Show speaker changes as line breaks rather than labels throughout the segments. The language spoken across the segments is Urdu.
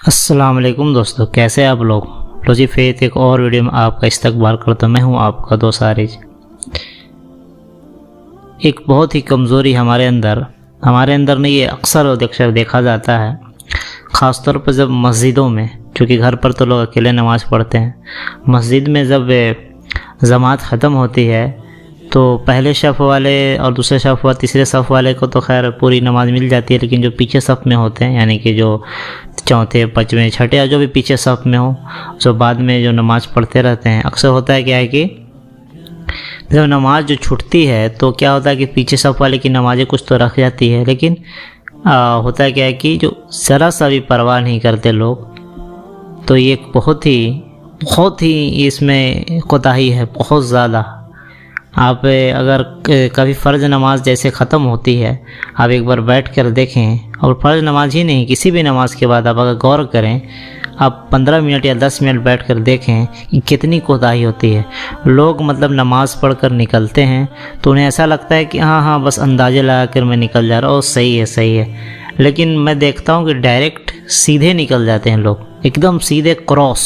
السلام علیکم دوستو، کیسے آپ لوگ؟ لو جی فیت ایک اور ویڈیو میں آپ کا استقبال کرتا ہوں۔ میں ہوں آپ کا دوست عارج۔ ایک بہت ہی کمزوری ہمارے اندر نہیں، یہ اکثر دیکھا جاتا ہے، خاص طور پر جب مسجدوں میں، چونکہ گھر پر تو لوگ اکیلے نماز پڑھتے ہیں، مسجد میں جب جماعت ختم ہوتی ہے تو پہلے صف والے اور دوسرے صف والے، تیسرے صف والے کو تو خیر پوری نماز مل جاتی ہے، لیکن جو پیچھے صف میں ہوتے ہیں، یعنی کہ جو چوتھے، پانچویں، چھٹے یا جو بھی پیچھے صف میں ہوں، جو بعد میں جو نماز پڑھتے رہتے ہیں، اکثر ہوتا ہے کیا ہے کہ جب نماز جو چھوٹتی ہے تو کیا ہوتا ہے کہ پیچھے صف والے کی نمازیں کچھ تو رکھ جاتی ہے، لیکن ہوتا ہے کیا ہے کہ جو ذرا سا بھی پرواہ نہیں کرتے لوگ، تو یہ ایک بہت ہی اس میں کوتاہی ہے، بہت زیادہ۔ آپ اگر کبھی فرض نماز جیسے ختم ہوتی ہے، آپ ایک بار بیٹھ کر دیکھیں، اور فرض نماز ہی نہیں، کسی بھی نماز کے بعد آپ اگر غور کریں، آپ 15 منٹ یا 10 منٹ بیٹھ کر دیکھیں کہ کتنی کوتاہی ہوتی ہے۔ لوگ نماز پڑھ کر نکلتے ہیں تو انہیں ایسا لگتا ہے کہ ہاں بس اندازے لگا کر میں نکل جا رہا ہوں، صحیح ہے، لیکن میں دیکھتا ہوں کہ ڈائریکٹ سیدھے نکل جاتے ہیں لوگ، ایک دم سیدھے کراس،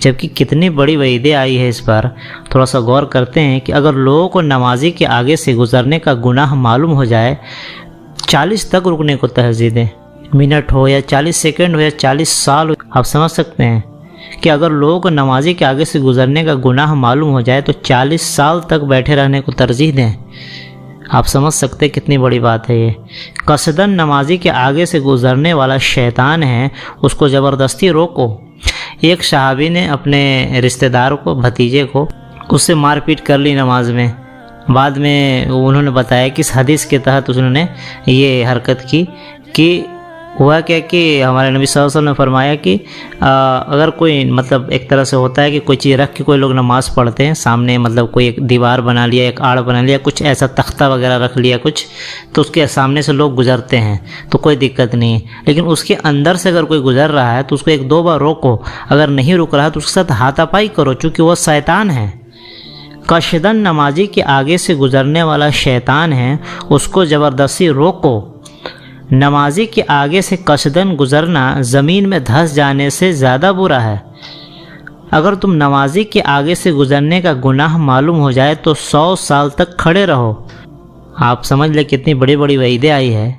جبکہ کتنی بڑی وعیدیں آئی ہے اس بار۔ تھوڑا سا غور کرتے ہیں کہ اگر لوگوں کو نمازی کے آگے سے گزرنے کا گناہ معلوم ہو جائے، 40 تک رکنے کو ترجیح دیں، منٹ ہو یا 40 سیکنڈ ہو یا 40 سال ہو، آپ سمجھ سکتے ہیں کہ اگر لوگوں کو نمازی کے آگے سے گزرنے کا گناہ معلوم ہو جائے تو 40 سال تک بیٹھے رہنے کو ترجیح دیں۔ آپ سمجھ سکتے کتنی بڑی بات ہے یہ۔ قصداً نمازی کے آگے سے گزرنے والا شیطان ہے، اس کو زبردستی روکو۔ ایک صحابی نے اپنے رشتہ دار کو، بھتیجے کو، اس سے مار پیٹ کر لی نماز میں۔ بعد میں انہوں نے بتایا کہ اس حدیث کے تحت انہوں نے یہ حرکت کی کہ ہوا کیا کہ ہمارے نبی صلی اللہ علیہ وسلم نے فرمایا کہ اگر کوئی ایک طرح سے ہوتا ہے کہ کوئی چیز رکھ کے کوئی لوگ نماز پڑھتے ہیں سامنے، کوئی ایک دیوار بنا لیا، ایک آڑ بنا لیا، کچھ ایسا تختہ وغیرہ رکھ لیا کچھ، تو اس کے سامنے سے لوگ گزرتے ہیں تو کوئی دقت نہیں ہے، لیکن اس کے اندر سے اگر کوئی گزر رہا ہے تو اس کو 1-2 بار روکو، اگر نہیں رک رہا تو اس کے ساتھ ہاتھا پائی کرو، چونکہ وہ شیطان ہے۔ قصداً نمازی کے آگے سے گزرنے والا شیطان ہے، اس کو زبردستی روکو۔ نمازی کے آگے سے قصداً گزرنا زمین میں دھس جانے سے زیادہ برا ہے۔ اگر تم نمازی کے آگے سے گزرنے کا گناہ معلوم ہو جائے تو 100 سال تک کھڑے رہو۔ آپ سمجھ لیں کتنی بڑی بڑی وعیدیں آئی ہے،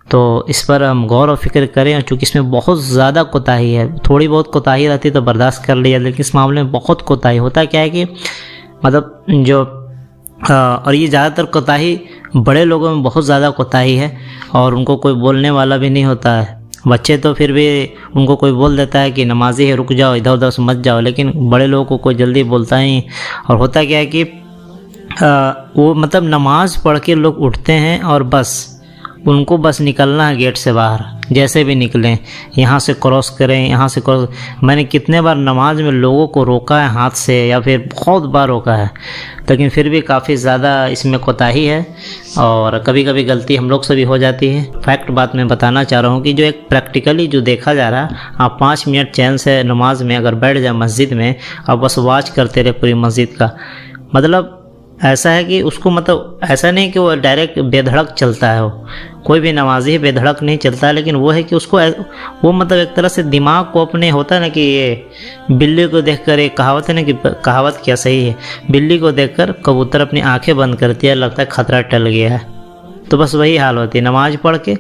تو اس پر ہم غور و فکر کریں، اور چونکہ اس میں بہت زیادہ کوتاہی ہے، تھوڑی بہت کوتاہی رہتی تو برداشت کر لیا، لیکن اس معاملے میں بہت کوتاہی ہوتا ہے۔ کیا ہے کہ اور یہ زیادہ تر کوتاہی بڑے لوگوں میں بہت زیادہ کوتاہی ہے، اور ان کو کوئی بولنے والا بھی نہیں ہوتا ہے۔ بچے تو پھر بھی ان کو کوئی بول دیتا ہے کہ نمازی ہے رک جاؤ، ادھر ادھر سے مت جاؤ، لیکن بڑے لوگوں کو کوئی جلدی بولتا ہی نہیں۔ اور ہوتا کیا ہے کہ وہ نماز پڑھ کے لوگ اٹھتے ہیں اور بس ان کو بس نکلنا ہے گیٹ سے باہر، جیسے بھی نکلیں، یہاں سے کراس کریں، یہاں سے کراس۔ میں نے کتنے بار نماز میں لوگوں کو روکا ہے ہاتھ سے، یا پھر بہت بار روکا ہے، لیکن پھر بھی کافی زیادہ اس میں کوتاہی ہے، اور کبھی کبھی غلطی ہم لوگ سے بھی ہو جاتی ہے۔ فیکٹ بات میں بتانا چاہ رہا ہوں کہ جو ایک پریکٹیکلی جو دیکھا جا رہا ہے، آپ 5 منٹ چین سے نماز میں اگر بیٹھ جائیں مسجد میں، اور بس واچ کرتے رہے پوری مسجد کا، ایسا ہے کہ اس کو ایسا نہیں کہ وہ ڈائریکٹ بے دھڑک چلتا ہے، کوئی بھی نمازی بے دھڑک نہیں چلتا، لیکن وہ ہے کہ اس کو وہ ایک طرح سے دماغ کو اپنے ہوتا ہے نا کہ یہ بلی کو دیکھ کر، ایک کہاوت ہے نا، کہ کہاوت کیا صحیح ہے، بلی کو دیکھ کر کبوتر اپنی آنکھیں بند کرتی ہے، لگتا ہے خطرہ ٹل گیا ہے، تو بس وہی حال ہوتی ہے۔ نماز پڑھ کے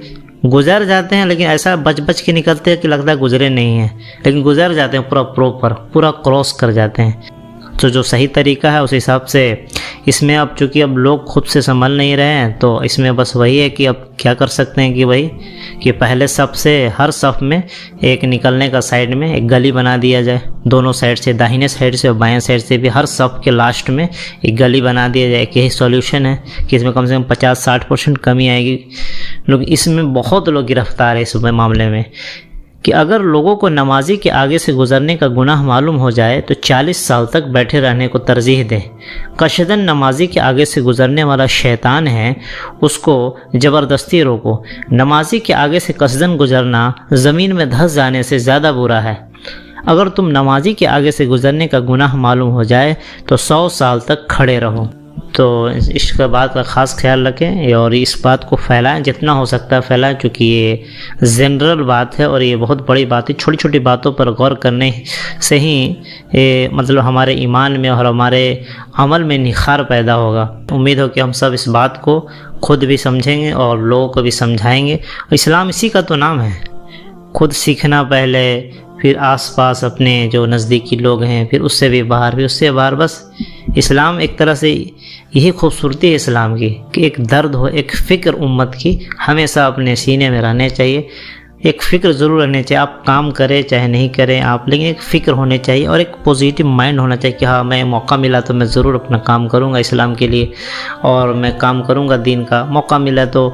گزر جاتے ہیں، لیکن ایسا بچ کے نکلتے ہیں کہ لگتا ہے گزرے نہیں ہیں، لیکن گزر جاتے ہیں، پورا کراس کر جاتے ہیں۔ تو جو صحیح طریقہ ہے اس حساب سے اس میں اب چونکہ لوگ خود سے سنبھل نہیں رہے ہیں، تو اس میں بس وہی ہے کہ اب کیا کر سکتے ہیں کہ پہلے صف سے، ہر صف میں ایک نکلنے کا سائیڈ میں ایک گلی بنا دیا جائے، دونوں سائیڈ سے، داہنے سائیڈ سے اور بائیں سائیڈ سے بھی، ہر صف کے لاسٹ میں ایک گلی بنا دیا جائے۔ یہی سولوشن ہے کہ اس میں کم سے کم 50-60% کمی آئے گی۔ لوگ اس میں بہت لوگ گرفتار ہیں اس معاملے میں، کہ اگر لوگوں کو نمازی کے آگے سے گزرنے کا گناہ معلوم ہو جائے تو 40 سال تک بیٹھے رہنے کو ترجیح دیں۔ قصداً نمازی کے آگے سے گزرنے والا شیطان ہے، اس کو زبردستی روکو۔ نمازی کے آگے سے قصداً گزرنا زمین میں دھس جانے سے زیادہ برا ہے۔ اگر تم نمازی کے آگے سے گزرنے کا گناہ معلوم ہو جائے تو 100 سال تک کھڑے رہو۔ تو اس کا بات کا خاص خیال رکھیں اور اس بات کو پھیلائیں، جتنا ہو سکتا ہے پھیلائیں، چونکہ یہ جنرل بات ہے اور یہ بہت بڑی بات ہے۔ چھوٹی چھوٹی باتوں پر غور کرنے سے ہی مطلب ہمارے ایمان میں اور ہمارے عمل میں نکھار پیدا ہوگا۔ امید ہو کہ ہم سب اس بات کو خود بھی سمجھیں گے اور لوگوں کو بھی سمجھائیں گے۔ اسلام اسی کا تو نام ہے، خود سیکھنا پہلے، پھر آس پاس اپنے جو نزدیکی لوگ ہیں، پھر اس سے بھی باہر، پھر اس سے باہر۔ بس اسلام ایک طرح سے یہی خوبصورتی ہے اسلام کی کہ ایک درد ہو، ایک فکر امت کی ہمیشہ اپنے سینے میں رہنے چاہیے۔ ایک فکر ضرور رہنے چاہیے، آپ کام کریں چاہے نہیں کریں آپ، لیکن ایک فکر ہونے چاہیے اور ایک پوزیٹیو مائنڈ ہونا چاہیے کہ ہاں میں موقع ملا تو میں ضرور اپنا کام کروں گا اسلام کے لیے، اور میں کام کروں گا دین کا۔ موقع ملا تو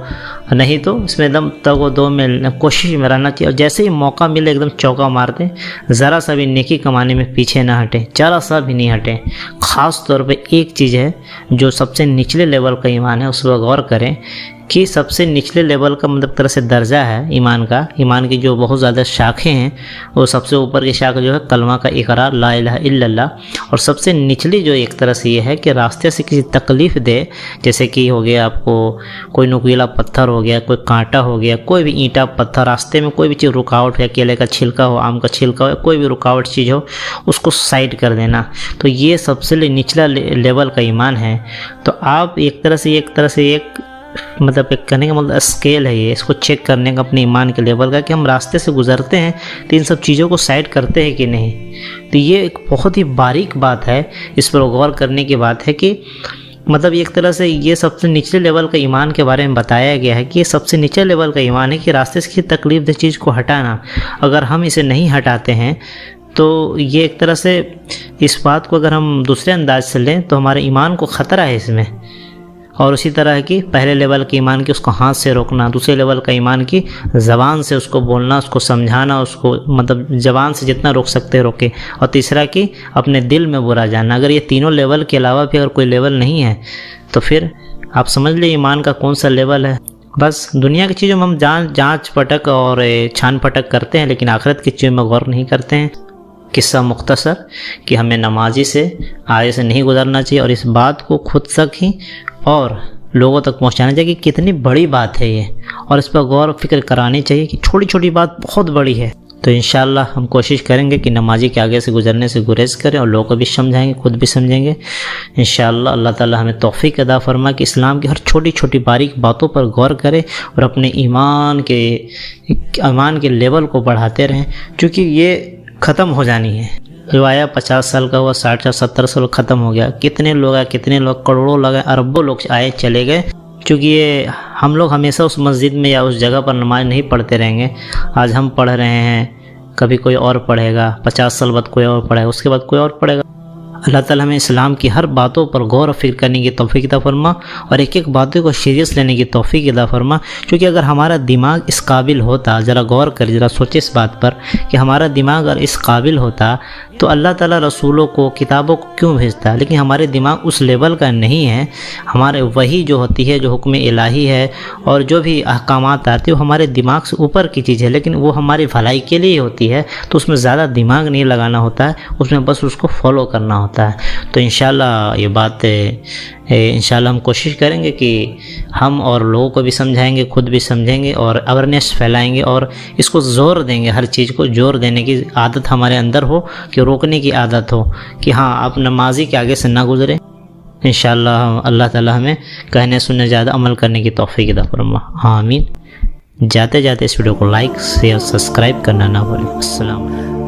نہیں تو اس میں ایک دم تگ و دو میں کوشش میں رہنا چاہیے، اور جیسے ہی موقع ملے ایک دم چوکا مار دیں، ذرا سا بھی نیکی کمانے میں پیچھے نہ ہٹیں، ذرا سا بھی نہیں ہٹیں۔ خاص طور پہ ایک چیز ہے جو سب سے نچلے لیول کا ایمان ہے، اس پر غور کریں کہ سب سے نچلے لیول کا مطلب طرح سے درجہ ہے ایمان کا، ایمان کی جو بہت زیادہ شاخیں ہیں، وہ سب سے اوپر کی شاخ جو ہے کلمہ کا اقرار لا الہ الا اللہ، اور سب سے نچلی جو ایک طرح سے یہ ہے کہ راستے سے کسی تکلیف دے، جیسے کہ ہو گیا آپ کو کوئی نوکیلا پتھر ہو گیا، کوئی کانٹا ہو گیا، کوئی بھی اینٹا پتھر، راستے میں کوئی بھی چیز رکاوٹ ہے، کیلے کا چھلکا ہو، آم کا چھلکا ہو، کوئی بھی رکاوٹ چیز ہو، اس کو سائڈ کر دینا، تو یہ سب سے نچلا لیول کا ایمان ہے۔ تو آپ ایک طرح سے ایک مطلب ایک کہنے کا مطلب اسکیل ہے یہ، اس کو چیک کرنے کا اپنے ایمان کے لیول کا کہ ہم راستے سے گزرتے ہیں تو ان سب چیزوں کو سائڈ کرتے ہیں کہ نہیں۔ تو یہ ایک بہت ہی باریک بات ہے، اس پر غور کرنے کی بات ہے کہ مطلب ایک طرح سے یہ سب سے نچلے لیول کا ایمان کے بارے میں بتایا گیا ہے کہ یہ سب سے نچلے لیول کا ایمان ہے کہ راستے سے کسی تکلیف دہ چیز کو ہٹانا۔ اگر ہم اسے نہیں ہٹاتے ہیں تو یہ ایک طرح سے اس بات کو اگر ہم دوسرے انداز سے لیں تو ہمارے ایمان کو خطرہ ہے اس میں۔ اور اسی طرح کی پہلے لیول کے ایمان کی اس کو ہاتھ سے روکنا، دوسرے لیول کا ایمان کی زبان سے اس کو بولنا، اس کو سمجھانا، اس کو مطلب زبان سے جتنا روک سکتے روکے، اور تیسرا کی اپنے دل میں برا جاننا۔ اگر یہ تینوں لیول کے علاوہ بھی اگر کوئی لیول نہیں ہے تو پھر آپ سمجھ لیں ایمان کا کون سا لیول ہے۔ بس دنیا کی چیزوں میں ہم جانچ پٹک اور چھان پٹک کرتے ہیں، لیکن آخرت کی چیزوں میں غور نہیں کرتے ہیں۔ قصہ مختصر کہ ہمیں نمازی سے آگے سے نہیں گزرنا چاہیے، اور اس بات کو خود تک ہی اور لوگوں تک پہنچانا چاہیے کہ کتنی بڑی بات ہے یہ، اور اس پر غور و فکر کرانی چاہیے کہ چھوٹی چھوٹی بات بہت بڑی ہے۔ تو انشاءاللہ ہم کوشش کریں گے کہ نمازی کے آگے سے گزرنے سے گریز کریں، اور لوگوں کو بھی سمجھائیں گے، خود بھی سمجھیں گے انشاءاللہ۔ اللہ تعالی ہمیں توفیق عطا فرمائے کہ اسلام کی ہر چھوٹی چھوٹی باریک باتوں پر غور کرے اور اپنے ایمان کے لیول کو بڑھاتے رہیں، کیونکہ یہ ختم ہو جانی ہے۔ جو آیا 50 سال کا ہوا، 60 یا 70 سال ختم ہو گیا، کتنے لوگ آئے، کتنے لوگ، کروڑوں لوگ آئے، اربوں لوگ آئے چلے گئے، کیونکہ یہ ہم لوگ ہمیشہ اس مسجد میں یا اس جگہ پر نماز نہیں پڑھتے رہیں گے۔ آج ہم پڑھ رہے ہیں، کبھی کوئی اور پڑھے گا، 50 سال بعد کوئی اور پڑھے گا، اس کے بعد کوئی اور پڑھے گا۔ اللہ تعالیٰ ہمیں اسلام کی ہر باتوں پر غور و فکر کرنے کی توفیق عطا فرما، اور ایک ایک باتوں کو سیریس لینے کی توفیق عطا فرما، کیونکہ اگر ہمارا دماغ اس قابل ہوتا، ذرا غور کر، ذرا سوچے اس بات پر کہ ہمارا دماغ اگر اس قابل ہوتا تو اللہ تعالیٰ رسولوں کو، کتابوں کو کیوں بھیجتا؟ لیکن ہمارے دماغ اس لیول کا نہیں ہے۔ ہمارے وحی جو ہوتی ہے، جو حکم الہی ہے اور جو بھی احکامات آتے ہیں وہ ہمارے دماغ سے اوپر کی چیز ہے، لیکن وہ ہماری بھلائی کے لیے ہوتی ہے، تو اس میں زیادہ دماغ نہیں لگانا ہوتا ہے، اس میں بس اس کو فالو کرنا ہوتا ہے۔ تو انشاءاللہ یہ بات انشاءاللہ ہم کوشش کریں گے کہ ہم اور لوگوں کو بھی سمجھائیں گے، خود بھی سمجھیں گے اور اویرنیس پھیلائیں گے، اور اس کو زور دیں گے، ہر چیز کو زور دینے کی عادت ہمارے اندر ہو، کہ روکنے کی عادت ہو کہ ہاں آپ نمازی کے آگے سے نہ گزریں۔ انشاءاللہ اللہ تعالی ہمیں کہنے سننے زیادہ عمل کرنے کی توفیق عطا فرما، آمین۔ جاتے جاتے اس ویڈیو کو لائک، شیئر، سبسکرائب کرنا نہ بھولیں۔ السلام علیکم۔